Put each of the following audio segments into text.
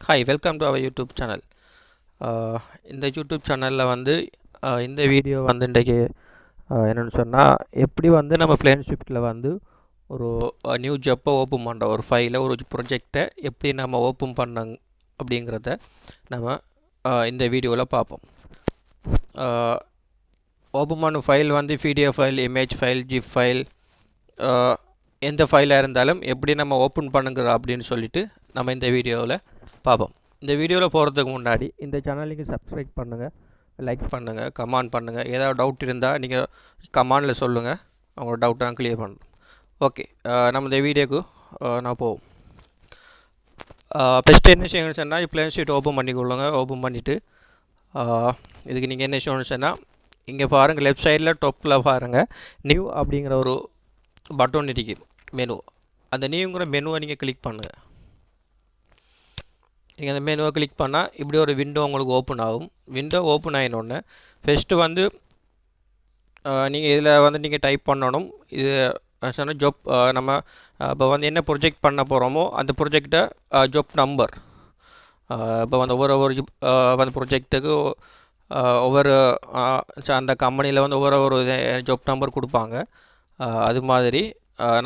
Hi, welcome to our YouTube channel. இந்த YouTube சேனலில் வந்து இந்த வீடியோ வந்து இன்றைக்கி என்னென்னு சொன்னால் எப்படி வந்து நம்ம பிளான்ஸ்விஃப்ட்டில் வந்து ஒரு நியூ ஜப்பை ஓப்பன் பண்ணுறோம், ஒரு ஃபைலை ஒரு ப்ரொஜெக்டை எப்படி நம்ம ஓப்பன் பண்ண அப்படிங்கிறத நம்ம இந்த வீடியோவில் பார்ப்போம். ஓப்பன் பண்ண ஃபைல் வந்து PDF file, image file, zip file, எந்த ஃபைலாக இருந்தாலும் எப்படி நம்ம ஓப்பன் பண்ணுங்கிற அப்படின்னு சொல்லிட்டு நம்ம இந்த வீடியோவில் பார்ப்போம். இந்த வீடியோவில் போகிறதுக்கு முன்னாடி இந்த சேனலுக்கு சப்ஸ்கிரைப் பண்ணுங்கள், லைக் பண்ணுங்கள், கமெண்ட் பண்ணுங்கள். ஏதாவது டவுட் இருந்தால் நீங்கள் கமெண்டில் சொல்லுங்கள், அவங்களோட டவுட்டை நான் கிளியர் பண்ணணும். ஓகே, நம்ம இந்த வீடியோக்கு நான் போவோம். ஃபஸ்ட்டு என்ன செய்யணும்னு சொன்னால் பிளான்ஸ்விஃப்ட் ஓப்பன் பண்ணிக்கொள்ளுங்க. ஓப்பன் பண்ணிவிட்டு இதுக்கு நீங்கள் என்ன செய்யணும்னு சொன்னால் இங்கே பாருங்கள், லெஃப்ட் சைடில் டாப்பில் பாருங்கள், நியூ அப்படிங்கிற ஒரு பட்டன் இருக்குது, மெனு. அந்த நியூங்கிற மெனுவை நீங்கள் கிளிக் பண்ணுங்கள். நீங்கள் அந்த மெனுவை கிளிக் பண்ணால் இப்படி ஒரு விண்டோ உங்களுக்கு ஓப்பன் ஆகும். விண்டோ ஓப்பன் ஆகினோடனே ஃபஸ்ட்டு வந்து நீங்கள் இதில் வந்து நீங்கள் டைப் பண்ணணும். இது சொன்னால் ஜாப் நம்ம இப்போ வந்து என்ன ப்ரொஜெக்ட் பண்ண போகிறோமோ அந்த ப்ரொஜெக்டை ஜாப் நம்பர். இப்போ வந்து ஒவ்வொரு வந்து ப்ரொஜெக்ட்டுக்கு ஒவ்வொரு அந்த கம்பெனியில் வந்து ஒவ்வொரு ஜாப் நம்பர் கொடுப்பாங்க. அது மாதிரி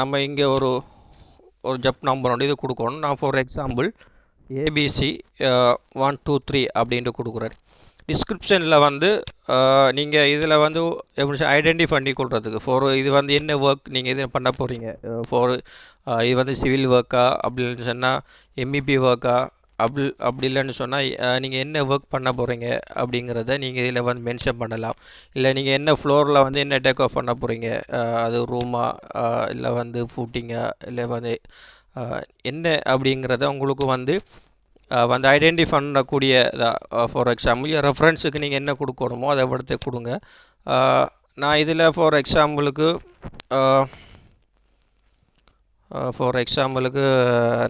நம்ம இங்கே ஒரு ஜாப் நம்பர் ஒன்று இது கொடுக்கணும். நான் ஃபார் எக்ஸாம்பிள் ABC 123 அப்படின்ட்டு கொடுக்குறேன். டிஸ்கிரிப்ஷனில் வந்து நீங்கள் இதில் வந்து எப்படி ஐடென்டிஃபை பண்ணி கொள்றதுக்கு இது வந்து என்ன ஒர்க் நீங்கள் இது பண்ண போகிறீங்க, இது வந்து சிவில் ஒர்க்கா அப்படின்னு சொன்னால் MEP ஒர்க்கா அப்படி இல்லைன்னு சொன்னால் நீங்கள் என்ன ஒர்க் பண்ண போகிறீங்க அப்படிங்கிறத நீங்கள் இதில் வந்து மென்ஷன் பண்ணலாம். இல்லை நீங்கள் என்ன ஃப்ளோரில் வந்து என்ன டேக் ஆஃப் பண்ண போகிறீங்க, அது ரூமா இல்லை வந்து ஃபூட்டிங்கா இல்லை வந்து என்ன அப்படிங்கிறத உங்களுக்கு வந்து ஐடென்டிஃபை பண்ணக்கூடிய ஃபார் எக்ஸாம்பிள் ரெஃபரன்ஸுக்கு நீங்கள் என்ன கொடுக்கணுமோ அதை எடுத்து கொடுங்க. நான் இதில் ஃபார் எக்ஸாம்பிளுக்கு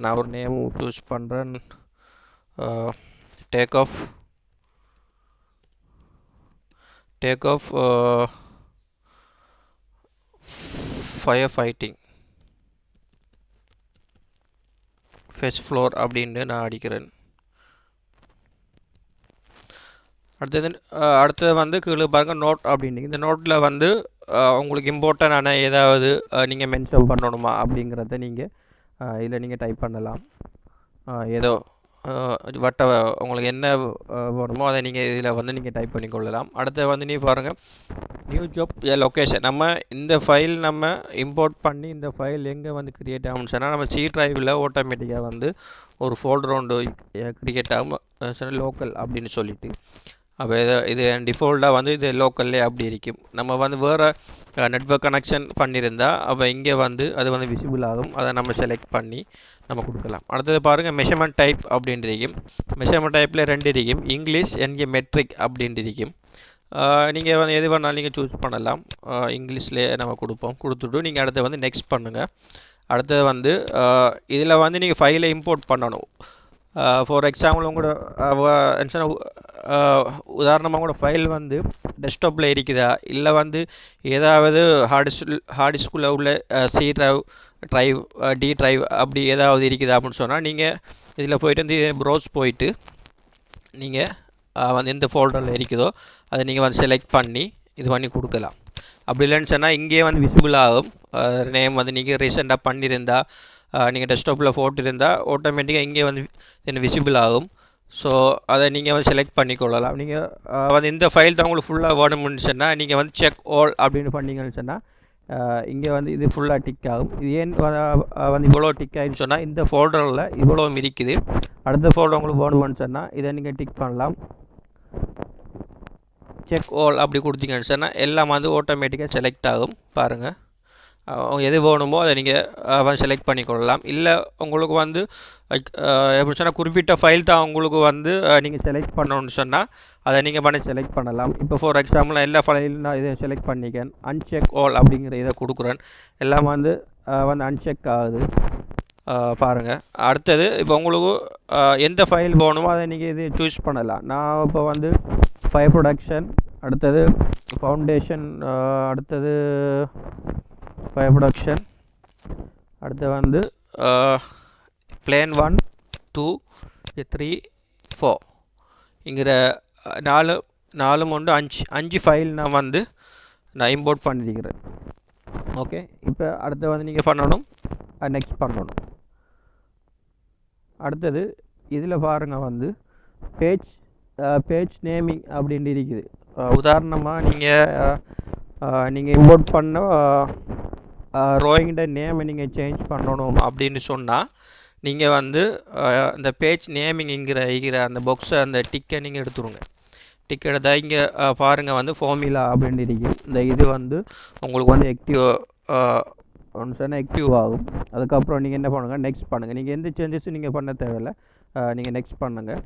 நான் ஒரு நேம் சூஸ் பண்ணுறேன், take-off fire fighting first floor அப்படின்னு நான் அடிக்கிறேன். அடுத்தது வந்து கீழே பாருங்கள் நோட் அப்படின்னு. இந்த நோட்டில் வந்து உங்களுக்கு இம்பார்ட்டண்டான ஏதாவது நீங்கள் மென்ஷன் பண்ணணுமா அப்படிங்கிறத நீங்கள் இதில் நீங்கள் டைப் பண்ணலாம். ஏதோ உங்களுக்கு என்ன வேணுமோ அதை நீங்கள் இதில் வந்து நீங்கள் டைப் பண்ணிக்கொள்ளலாம். அடுத்து வந்து நீ பாருங்கள் நியூ ஜாப் லொக்கேஷன். நம்ம இந்த ஃபைல் நம்ம இம்போர்ட் பண்ணி இந்த ஃபைல் எங்கே வந்து க்ரியேட் ஆகும்னு சொன்னால் நம்ம C டிரைவில் ஆட்டோமேட்டிக்காக வந்து ஒரு ஃபோல்டர் ஒன்று க்ரியேட் ஆகும் சொன்னால் லோக்கல் அப்படின்னு சொல்லிட்டு. அப்போ இது டிஃபால்ட்டாக வந்து இது லோக்கல்லே அப்படி இருக்கும். நம்ம வந்து வேறு நெட்வொர்க் கனெக்ஷன் பண்ணியிருந்தால் அப்போ இங்கே வந்து அது வந்து விசிபிள் ஆகும். அதை நம்ம செலக்ட் பண்ணி நம்ம கொடுக்கலாம். அடுத்தது பாருங்கள் மெஷர்மெண்ட் டைப் அப்படின்ட்டு இருக்கும். மெஷர்மெண்ட் டைப்பில் 2 இருக்கும், இங்கிலீஷ் என்கே மெட்ரிக் அப்படின்ட்டு இருக்கும். நீங்கள் வந்து எது வேணாலும் நீங்கள் சூஸ் பண்ணலாம். இங்கிலீஷ்லேயே நம்ம கொடுத்துட்டு நீங்கள் அடுத்து வந்து நெக்ஸ்ட் பண்ணுங்கள். அடுத்தது வந்து இதில் வந்து நீங்கள் ஃபைலை இம்போர்ட் பண்ணணும். ஃபார் எக்ஸாம்பிள் உங்களோட உதாரணமாக உங்களோட ஃபைல் வந்து டெஸ்க்டாப்பில் இருக்குதா, இல்லை வந்து ஏதாவது ஹார்ட் டிஸ்கில் உள்ள C டிரைவ் D டிரைவ் அப்படி ஏதாவது இருக்குதா அப்படின்னு சொன்னால் நீங்கள் இதில் போய்ட்டு வந்து ப்ரௌஸ் போயிட்டு நீங்கள் வந்து எந்த ஃபோல்டரில் இருக்குதோ அதை நீங்கள் வந்து செலக்ட் பண்ணி இது பண்ணி கொடுக்கலாம். அப்படி இல்லைன்னு சொன்னால் இங்கேயே வந்து விசிபிள் ஆகும். நேம் வந்து நீங்கள் ரீசெண்டாக பண்ணியிருந்தால் நீங்கள் டெஸ்க்டாப்பில் போட்டிருந்தால் ஆட்டோமேட்டிக்காக இங்கே வந்து விசிபிள் ஆகும். ஸோ அதை நீங்கள் வந்து செலக்ட் பண்ணிக்கொள்ளலாம். நீங்கள் வந்து இந்த ஃபைல் தான் உங்களுக்கு ஃபுல்லாக வேணும்னு சொன்னால் நீங்கள் வந்து செக் ஆல் அப்படின்னு பண்ணிங்கன்னு சொன்னால் இங்கே வந்து இது ஃபுல்லாக டிக் ஆகும். இது ஏன் வந்து இவ்வளோ டிக் ஆகின்னு சொன்னால் இந்த ஃபோல்டரில் இவ்வளோ இருக்குது. அடுத்த ஃபோல்டர் உங்களுக்கு வேணும்னு சொன்னால் இதை நீங்கள் டிக் பண்ணலாம். செக் ஆல் அப்படி கொடுத்தீங்கன்னு சொன்னால் எல்லாம் வந்து ஆட்டோமேட்டிக்காக செலக்ட் ஆகும். பாருங்கள், எது வேணுமோ அதை நீங்கள் செலக்ட் பண்ணிக்கொள்ளலாம். இல்லை உங்களுக்கு வந்து எப்படி சொன்னால் குறிப்பிட்ட ஃபைல் தான் உங்களுக்கு வந்து நீங்கள் செலக்ட் பண்ணணுன்னு சொன்னால் அதை நீங்கள் செலக்ட் பண்ணலாம். இப்போ ஃபார் எக்ஸாம்பிள் நான் எல்லா ஃபைலும் நான் இதை செலக்ட் பண்ணிக்கேன், அன்செக் ஆல் அப்படிங்கிற இதை கொடுக்குறேன். எல்லாம் வந்து அன்செக் ஆகுது. பாருங்கள். அடுத்தது இப்போ உங்களுக்கு எந்த ஃபைல் வேணுமோ அதை நீங்கள் இது சூஸ் பண்ணலாம். நான் இப்போ வந்து ஃபயர் ப்ரொடக்ஷன், அடுத்தது ஃபவுண்டேஷன், அடுத்தது ஃபயர் ப்ரொடக்ஷன், அடுத்து வந்து பிளான் 1, 2 3 4 இங்கிற நாலும் ஒன்று 5 ஃபைல் நான் இம்போர்ட் பண்ணியிருக்கிறேன். ஓகே, இப்போ அடுத்து வந்து நீங்கள் பண்ணணும் நெக்ஸ்ட் பண்ணணும். அடுத்தது இதில் பாருங்கள் வந்து பேஜ் நேமிங் அப்படின்ட்டு இருக்குது. உதாரணமாக நீங்கள் இம்போர்ட் பண்ண ட்ராயிங்கோட நேமை நீங்கள் சேஞ்ச் பண்ணணும் அப்படின்னு சொன்னால் நீங்கள் வந்து இந்த பேஜ் நேமிங்கிற அந்த பாக்ஸை அந்த டிக்கை நீங்கள் எடுத்துருங்க. டிக் எடுத்தால் இங்கே பாருங்கள் வந்து ஃபார்முலா அப்படின்னு இருக்குது. இந்த இது வந்து உங்களுக்கு வந்து ஒன்று சொன்னால் ஆக்டிவ் ஆகும். அதுக்கப்புறம் நீங்கள் என்ன பண்ணுங்கள், நெக்ஸ்ட் பண்ணுங்கள். நீங்கள் எந்த சேஞ்சஸும் நீங்கள் பண்ண தேவையில்லை, நீங்கள் நெக்ஸ்ட் பண்ணுங்கள்.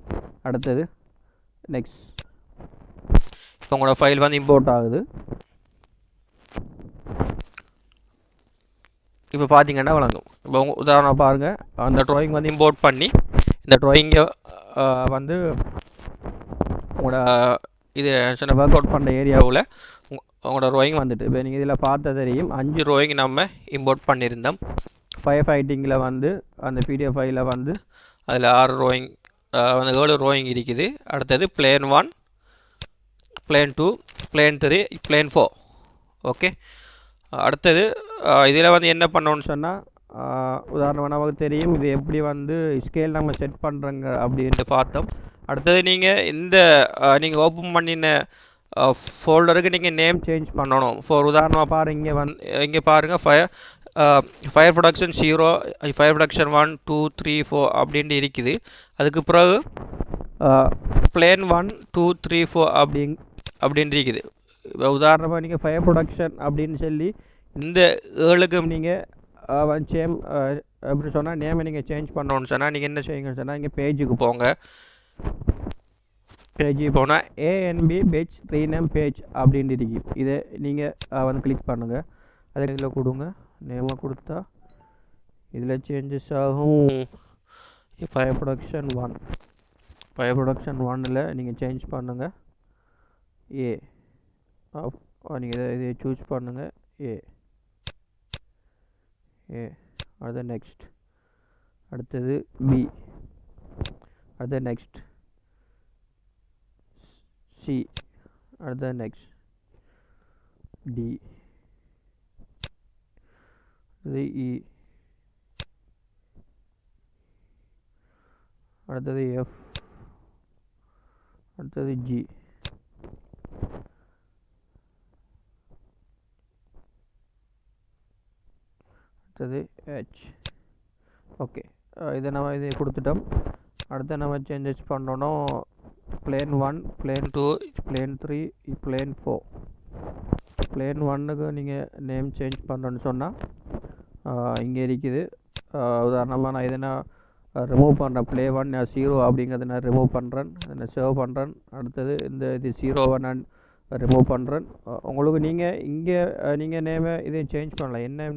அடுத்தது நெக்ஸ்ட். இப்போ உங்களோட ஃபைல் வந்து இம்போர்ட் ஆகுது. இப்போ பார்த்தீங்கன்னா வழங்கும். இப்போ உதாரணம் பாருங்கள், அந்த ட்ராயிங் வந்து இம்போர்ட் பண்ணி இந்த ட்ராயிங்கை வந்து உங்களோட இது சின்ன ஒர்க் அவுட் பண்ணுற ஏரியாவில் உங்களோட ட்ராயிங் வந்துட்டு இப்போ நீங்கள் இதில் பார்த்த தெரியும் 5 ட்ராயிங் நம்ம இம்போர்ட் பண்ணியிருந்தோம். ஃபயர் ஃபைட்டிங்கில் வந்து அந்த பிடிஎஃப் ஃபைலில் வந்து அதில் 6 ட்ராயிங் வந்து 7 ட்ராயிங் இருக்குது. அடுத்தது plane 1, plane 2, plane 3, plane 4. Okay, அடுத்தது இதில் வந்து என்ன பண்ணோன்னு சொன்னால் உதாரணமாக நமக்கு தெரியும் இது எப்படி வந்து ஸ்கேல் நம்ம செட் பண்ணுறோங்க அப்படின்ட்டு பார்த்தோம். அடுத்தது நீங்கள் ஓப்பன் பண்ணின ஃபோல்டருக்கு நீங்கள் நேம் சேஞ்ச் பண்ணணும். ஃபார் உதாரணமாக பாருங்கள், இங்கே பாருங்கள் ஃபயர் ப்ரொடக்ஷன் 0, ஃபயர் ப்ரொடக்ஷன் 1 2 3 4 அப்படின்ட்டு இருக்குது. அதுக்கு பிறகு பிளேன் 1 2 3 4 அப்படின்ட்டு இருக்குது. இப்போ உதாரணமாக நீங்கள் ஃபயர் ப்ரொடக்ஷன் அப்படின்னு சொல்லி இந்த 7க்கும் நீங்கள் சேம் எப்படி சொன்னால் நேமை நீங்கள் சேஞ்ச் பண்ணணுன்னு சொன்னால் நீங்கள் என்ன செய்யுங்கன்னு சொன்னால் இங்கே பேஜுக்கு போங்க. பேஜுக்கு போனால் ஏஎன்பி பேஜ் ரீநேம் பேஜ் அப்படின்ட்டு இருக்கு. இதை நீங்கள் வந்து கிளிக் பண்ணுங்கள். அதை இதில் கொடுங்க, நேமாக கொடுத்தா இதில் சேஞ்சஸ் ஆகும். ஃபயர் ப்ரொடக்ஷன் 1 நீங்கள் சேஞ்ச் பண்ணுங்கள். நீங்கள் இதை சூஸ் பண்ணுங்கள். அடுத்த நெக்ஸ்ட். அடுத்தது பி. அடுத்த நெக்ஸ்ட் சி. அடுத்த நெக்ஸ்ட் டி. இது இ. அடுத்தது எஃப். அடுத்தது ஜி. அடுத்தது ஹெச். ஓகே, இதை கொடுத்துட்டோம். அடுத்து நம்ம சேஞ்சஸ் பண்ணணும். Plane 1, plane 2, plane 3, plane 4. Plane 1க்கு நீங்கள் நேம் சேஞ்ச் பண்ணுறோன்னு சொன்னால் இங்கே இருக்குது. உதாரணமாக நான் இதை ரிமூவ் பண்ணுறேன். பிளே 1 0 அப்படிங்கிறத நான் ரிமூவ் பண்ணுறேன், நான் சேவ் பண்ணுறேன். அடுத்தது இது 0 நான் ரிமூவ் பண்ணுறேன். உங்களுக்கு நீங்கள் நேமை இதையும் சேஞ்ச் பண்ணலாம். என்ன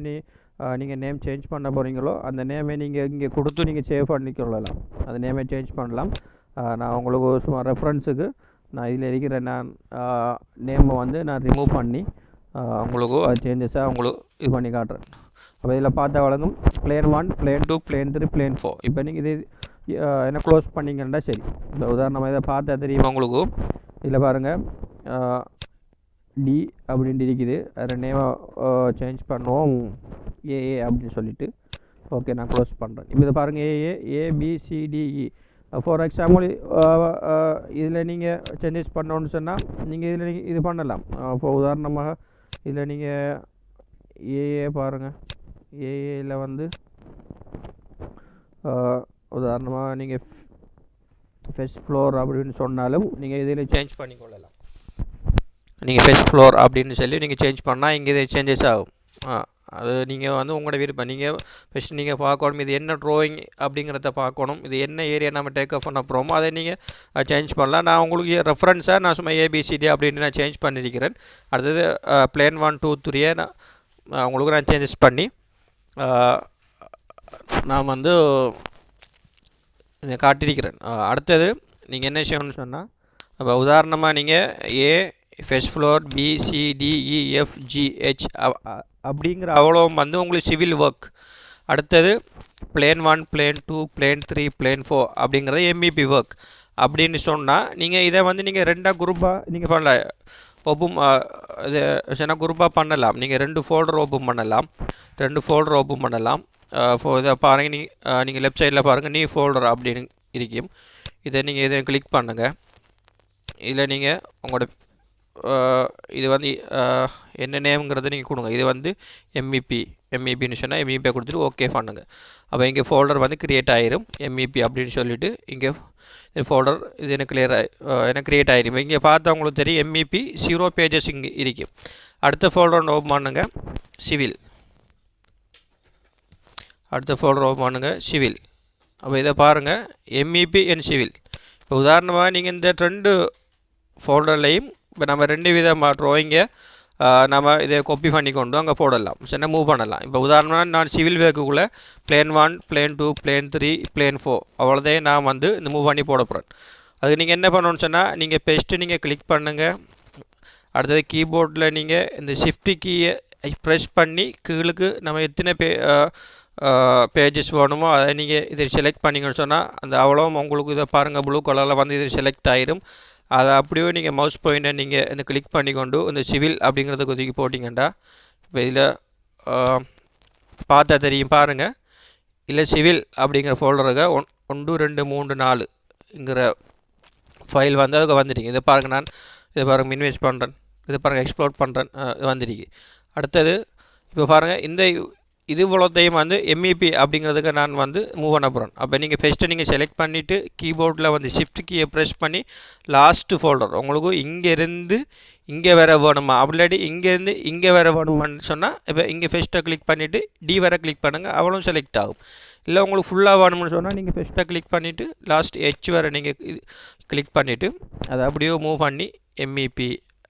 நீங்கள் நேம் சேஞ்ச் பண்ண போகிறீங்களோ அந்த நேமை நீங்கள் இங்கே கொடுத்து நீங்கள் சேவ் பண்ணிக்கொள்ளலாம். அந்த நேமை சேஞ்ச் பண்ணலாம். நான் உங்களுக்கு சும்மா ரெஃபரன்ஸுக்கு நான் இதில் இருக்கிற நேமை வந்து நான் ரிமூவ் பண்ணி உங்களுக்கு சேஞ்சஸாக உங்களுக்கு இது பண்ணி காட்டுறேன். அப்போ இதில் பார்த்தா வழங்கும் பிளேன் 1, பிளேன் 2, பிளேன் 3, பிளேன் 4. இப்போ நீங்கள் இது என்ன க்ளோஸ் பண்ணிங்கன்னா சரி. இப்போ உதாரணமாக இதை பார்த்தா தெரியுமா உங்களுக்கு, இதில் பாருங்கள் டி அப்படின்ட்டு இருக்குது. அதில் நேமை சேஞ்ச் பண்ணுவோம் ஏஏ அப்படின்னு சொல்லிட்டு. ஓகே, நான் க்ளோஸ் பண்ணுறேன். இப்போ இதை பாருங்கள் ஏபிசிடிஇ. ஃபார் எக்ஸாம்பிள் இதில் நீங்கள் சேஞ்சஸ் பண்ணோன்னு சொன்னால் நீங்கள் இதில் இது பண்ணலாம். இப்போ உதாரணமாக இதில் நீங்கள் ஏஏ பாருங்கள். ஏஏயில் வந்து உதாரணமாக நீங்கள் ஃபர்ஸ்ட் ஃப்ளோர் அப்படின்னு சொன்னாலும் நீங்கள் இதில் சேஞ்ச் பண்ணிக்கொள்ளலாம். நீங்கள் ஃபர்ஸ்ட் ஃப்ளோர் அப்படின்னு சொல்லி நீங்கள் சேஞ்ச் பண்ணால் இங்கே இது சேஞ்சஸ் ஆகும். அது நீங்கள் வந்து உங்களோட விருப்பம். நீங்கள் ஃபஸ்ட்டு நீங்கள் பார்க்கணும் இது என்ன ட்ராயிங் அப்படிங்கிறத பார்க்கணும். இது என்ன ஏரியா நம்ம டேக் ஆஃப் பண்ண போகிறோமோ அதை நீங்கள் சேஞ்ச் பண்ணலாம். நான் உங்களுக்கு ரெஃபரன்ஸாக நான் சும்மா ஏபிசிடி அப்படின்னு நான் சேஞ்ச் பண்ணியிருக்கிறேன். அடுத்தது பிளேன் 1 2 3 நான் உங்களுக்கு நான் சேஞ்சஸ் பண்ணி நான் வந்து இதை காட்டியிருக்கிறேன். அடுத்தது நீங்கள் என்ன செய்யணும்னு சொன்னால், அப்போ உதாரணமாக நீங்கள் ஏ ஃபர்ஸ்ட் ஃப்ளோர் பிசிடிஇஎஃப்ஜிஹெச் அப்படிங்கிற அவ்வளோ வந்து உங்களுக்கு சிவில் ஒர்க் அடுத்தது plane 1 plane 2 plane 3 plane 4 அப்படிங்கிறது MEP ஒர்க் அப்படின்னு சொன்னால் நீங்கள் இதை வந்து நீங்கள் ரெண்டாக குரூப்பாக நீங்கள் பண்ணலாம். ஓப்பன் இது சின்ன குரூப்பாக பண்ணலாம். நீங்கள் 2 ஃபோல்டர் ஓப்பன் பண்ணலாம். இதை பாருங்கள், நீங்கள் லெஃப்ட் சைடில் பாருங்கள், நியூ ஃபோல்டர் அப்படின்னு இருக்கும். இதை கிளிக் பண்ணுங்கள். இதில் நீங்கள் உங்களோட இது வந்து என்ன நேம்ங்கிறத நீங்கள் கொடுங்க. இது வந்து MEPன்னு சொன்னால் MEPயை கொடுத்துட்டு ஓகே பண்ணுங்க. அப்போ இங்கே ஃபோல்டர் வந்து க்ரியேட் ஆகிரும். MEP அப்படின்னு சொல்லிவிட்டு இங்கே ஃபோல்டர் இது எனக்கு க்ரியேட் ஆகிரும். இங்கே பார்த்தா உங்களுக்கு தெரியும் MEP 0 பேஜஸ் இங்கே இருக்கும். அடுத்த ஃபோல்டர் ஓப்பன் பண்ணுங்க, சிவில். அப்போ இதை பாருங்கள், MEP and சிவில். இப்போ உதாரணமாக நீங்கள் இந்த 2 ஃபோல்டர்லையும் இப்போ நம்ம 2 விதமாக ட்ராயிங்கை நம்ம இதை காப்பி பண்ணி கொண்டு அங்கே போடலாம், சின்ன மூவ் பண்ணலாம். இப்போ உதாரணமாக நான் சிவில் வேக்குள்ளே plane 1 plane 2 plane 3 plane 4 அவ்வளோதையும் நான் வந்து இந்த மூவ் பண்ணி போட போகிறேன். அதுக்கு நீங்கள் என்ன பண்ணணும்னு சொன்னால், நீங்கள் பெஸ்ட்டு நீங்கள் கிளிக் பண்ணுங்கள். அடுத்தது கீபோர்டில் நீங்கள் இந்த ஷிஃப்ட் கீயை ப்ரெஸ் பண்ணி கீழுக்கு நம்ம எத்தனை பேஜஸ் வேணுமோ அதை நீங்கள் இதை செலக்ட் பண்ணிங்கன்னு சொன்னால் அந்த அவ்வளோவும் உங்களுக்கு இதை பாருங்கள் ப்ளூ கலரில் வந்து இது செலக்ட் ஆகிடும். அதை அப்படியே நீங்கள் மவுஸ் பாயிண்ட்டை நீங்கள் இந்த கிளிக் பண்ணிக்கொண்டு இந்த சிவில் அப்படிங்கிறத ஒதுக்கி போட்டிங்கண்டா இப்போ இதில் பார்த்தா தெரியும் பாருங்கள். இல்லை சிவில் அப்படிங்கிற ஃபோல்டருக்கு 1 2 3 4ங்கிற ஃபைல் வந்து அதுக்கு வந்துட்டீங்க. இதை பாருங்கள், நான் இதை பாருங்கள் மினிமைஸ் பண்ணுறேன், இதை பாருங்கள் எக்ஸ்ப்ளோர் பண்ணுறேன், வந்துருக்கு. அடுத்தது இப்போ பாருங்கள், இந்த இது இவ்வளோத்தையும் வந்து MEP அப்படிங்கிறதுக்கு நான் வந்து மூவ் பண்ண போகிறேன். அப்போ நீங்கள் ஃபஸ்ட்டு நீங்கள் செலக்ட் பண்ணிவிட்டு கீபோர்டில் வந்து ஷிஃப்ட் கீயை ப்ரெஸ் பண்ணி லாஸ்ட்டு ஃபோல்டர் உங்களுக்கு இங்கேருந்து இங்கே வேறு வேணுமா, அப்படி இங்கேருந்து இங்கே வேறு வேணுமான்னு சொன்னால் இப்போ இங்கே ஃபஸ்ட்டை கிளிக் பண்ணிவிட்டு D வரை கிளிக் பண்ணுங்கள், அவ்வளோ செலக்ட் ஆகும். இல்லை உங்களுக்கு ஃபுல்லாக வேணும்னு சொன்னால் நீங்கள் ஃபஸ்ட்டை கிளிக் பண்ணிவிட்டு லாஸ்ட் H வரை நீங்கள் கிளிக் பண்ணிவிட்டு அதை அப்படியே மூவ் பண்ணி MEP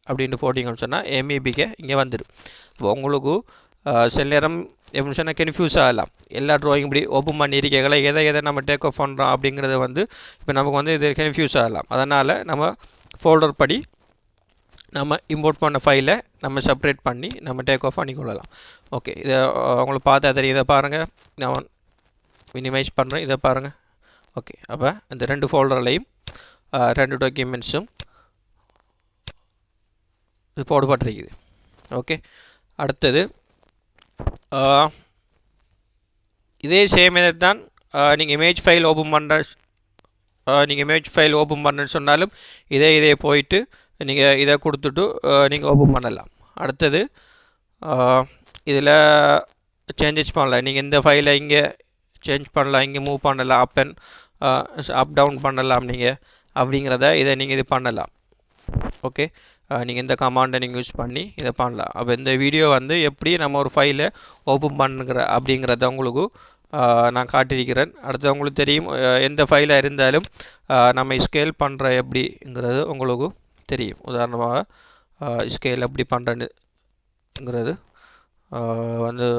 அப்படின்ட்டு போட்டிங்கன்னு சொன்னால் MEPக்கு இங்கே வந்துடும். இப்போ உங்களுக்கு சில நேரம் எப்படின்னு சொன்னால் கன்ஃபியூஸ் ஆகலாம். எல்லா ட்ராயிங் இப்படி ஓப்பன் பண்ணியிருக்கீங்களா, எதை நம்ம டேக் ஆஃப் பண்ணுறோம் அப்படிங்கிறது வந்து இப்போ நமக்கு வந்து இது கன்ஃபியூஸ் ஆகலாம். அதனால் நம்ம ஃபோல்டர் படி நம்ம இம்போர்ட் பண்ண ஃபைலை நம்ம செப்பரேட் பண்ணி நம்ம டேக் ஆஃப் பண்ணிக்கொள்ளலாம். ஓகே, இதை உங்களுக்கு பார்த்தா தெரியும். இதை பாருங்கள், நான் மினிமைஸ் பண்ணுறேன், இதை பாருங்கள். ஓகே, அப்போ இந்த 2 ஃபோல்டர்லையும் 2 டாக்குமெண்ட்ஸும் இது போடப்பட்டிருக்குது. ஓகே, அடுத்தது இதே சேம் இதை தான் நீங்கள் இமேஜ் ஃபைல் ஓப்பன் பண்ணுறேன்னு சொன்னாலும் இதே போயிட்டு நீங்கள் இதை கொடுத்துட்டு நீங்கள் ஓப்பன் பண்ணலாம். அடுத்தது இதில் சேஞ்சஸ் பண்ணலாம். நீங்கள் இந்த ஃபைலை இங்கே சேஞ்ச் பண்ணலாம், இங்கே மூவ் பண்ணலாம், அப் டவுன் பண்ணலாம் நீங்கள் அப்படிங்கிறத இதை நீங்கள் இது பண்ணலாம். ஓகே, நீங்கள் இந்த கமாண்டை நீங்கள் யூஸ் பண்ணி இதை பண்ணலாம். அப்போ இந்த வீடியோ வந்து எப்படி நம்ம ஒரு ஃபைலை ஓப்பன் பண்ணுங்கிற அப்படிங்கிறத உங்களுக்கு நான் காட்டியிருக்கிறேன். அடுத்து உங்களுக்கு தெரியும் எந்த ஃபைலாக இருந்தாலும் நம்ம ஸ்கேல் பண்ணுற எப்படிங்கிறது உங்களுக்கு தெரியும். உதாரணமாக ஸ்கேல் எப்படி பண்ணுறேன்னுங்கிறது வந்து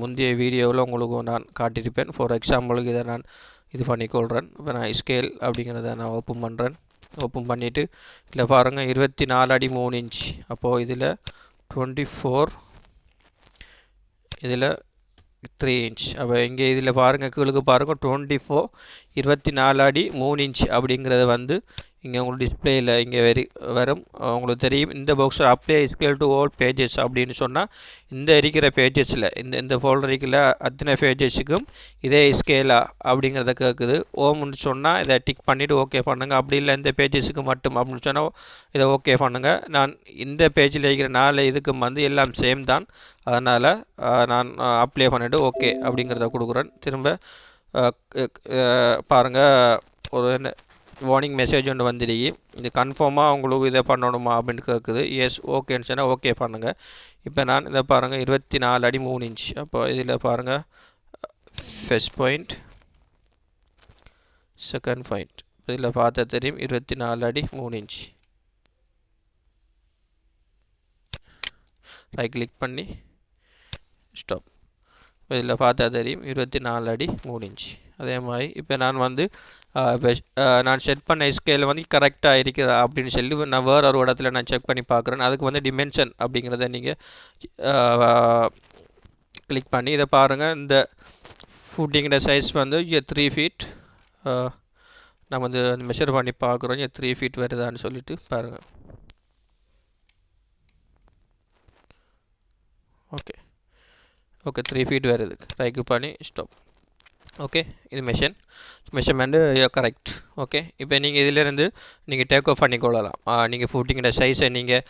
முந்தைய வீடியோவில் உங்களுக்கு நான் காட்டியிருப்பேன். ஃபார் எக்ஸாம்பிளுக்கு இதை நான் இது பண்ணிக்கொள்கிறேன். இப்போ நான் ஸ்கேல் அப்படிங்கிறத நான் ஓப்பன் பண்ணுறேன். ஓப்பன் பண்ணிவிட்டு இதில் பாருங்கள் 24 அடி 3 இன்ச். அப்போது இதில் 24, இதில் 3 இன்ச். அப்போ இங்கே இதில் பாருங்கள் கீழுக்கு பாருங்கள் 24 24 அடி 3 இன்ச் அப்படிங்கிறது வந்து இங்கே உங்களுக்கு டிஸ்பிளேயில் இங்கே வரும். உங்களுக்கு தெரியும் இந்த பாக்ஸில் apply scale to all pages அப்படின்னு சொன்னால் இந்த இருக்கிற பேஜஸில் இந்த ஃபோல்டர் இருக்கிற அத்தனை பேஜஸுக்கும் இதே ஸ்கேலா அப்படிங்கிறத கேட்குது. ஓம்னு சொன்னால் இதை டிக் பண்ணிவிட்டு ஓகே பண்ணுங்கள். அப்படி இல்லை இந்த பேஜஸுக்கு மட்டும் அப்படின்னு சொன்னால் இதை ஓகே பண்ணுங்கள். நான் இந்த பேஜில் இருக்கிற 4 இதுக்கும் வந்து எல்லாம் சேம் தான். அதனால் நான் அப்ளை பண்ணிவிட்டு ஓகே அப்படிங்கிறத கொடுக்குறேன். திரும்ப பாருங்கள், ஒரு வார்னிங் மெசேஜ் ஒன்று வந்துடுது. இது கன்ஃபார்மாக உங்களுக்கு இதை பண்ணணுமா அப்படின்னு கேட்குது. எஸ் ஓகேன்னு சொன்னால் ஓகே பண்ணுங்கள். இப்போ நான் இதை பாருங்கள் 24 அடி 3 இன்ச். அப்போ இதில் பாருங்கள் ஃபர்ஸ்ட் பாயிண்ட், செகண்ட் பாயிண்ட், இதில் பார்த்தா தெரியும் 24 அடி 3 இன்ச். ரைட் கிளிக் பண்ணி ஸ்டாப். இதில் பார்த்தா தெரியும் 24 அடி 3 இன்ச். அதே மாதிரி இப்போ நான் வந்து நான் செட் பண்ண ஸ்கேல் வந்து கரெக்டாக இருக்குதா அப்படின்னு சொல்லி நான் வேறு ஒரு இடத்துல நான் செக் பண்ணி பார்க்குறேன். அதுக்கு வந்து டிமென்ஷன் அப்படிங்கிறத நீங்கள் கிளிக் பண்ணி இதை பாருங்கள். இந்த ஃபூட்டிங்கோட சைஸ் வந்து இங்கே 3 ஃபீட். நம்ம வந்து மெஷர் பண்ணி பார்க்குறோம் இங்கே 3 ஃபீட் வருதான்னு சொல்லிட்டு பாருங்கள். ஓகே ஓகே 3 ஃபீட் வருது. ரைக்கு பண்ணி ஸ்டாப். ஓகே இது மெஷர்மெண்ட்டு கரெக்ட். ஓகே இப்போ நீங்கள் இதிலேருந்து நீங்கள் டேக் ஆஃப் பண்ணிக்கொள்ளலாம். நீங்கள் ஃபூட்டிங்கோட சைஸை நீங்கள்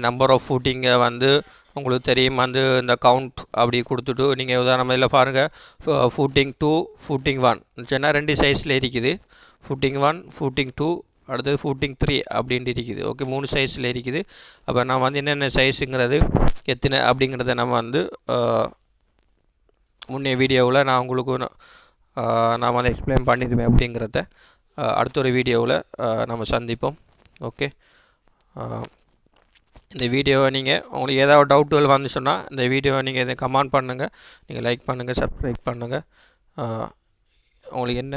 நம்பர் ஆஃப் ஃபூட்டிங்கை வந்து உங்களுக்கு தெரியும் வந்து இந்த கவுண்ட் அப்படி கொடுத்துட்டு நீங்கள் உதாரணமாக இதில் பாருங்கள் ஃபூட்டிங் 2 ஃபூட்டிங் 1 சொன்னா 2 சைஸில் இருக்குது. ஃபூட்டிங் 1 ஃபூட்டிங் 2 அடுத்தது ஃபூட்டிங் 3 அப்படின்ட்டு இருக்குது. ஓகே 3 சைஸில் இருக்குது. அப்போ நான் வந்து என்னென்ன சைஸுங்கிறது எத்தனை அப்படிங்கிறத நம்ம வந்து முன்னே வீடியோவில் நான் உங்களுக்கு நான் வந்து எக்ஸ்பிளைன் பண்ணிடுவேன் அப்படிங்கிறத அடுத்த ஒரு வீடியோவில் நம்ம சந்திப்போம். ஓகே இந்த வீடியோவை நீங்கள் உங்களுக்கு ஏதாவது டவுட்டுகள் வந்து சொன்னால் இந்த வீடியோவை நீங்கள் எதுவும் கமெண்ட் பண்ணுங்கள், நீங்கள் லைக் பண்ணுங்கள், சப்ஸ்கிரைப் பண்ணுங்கள். உங்களுக்கு என்ன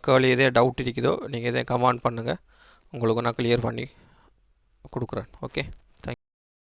கேள்வி எதே டவுட் இருக்குதோ நீங்கள் எதையும் கமெண்ட் பண்ணுங்கள், உங்களுக்கு நான் கிளியர் பண்ணி கொடுக்குறேன். ஓகே.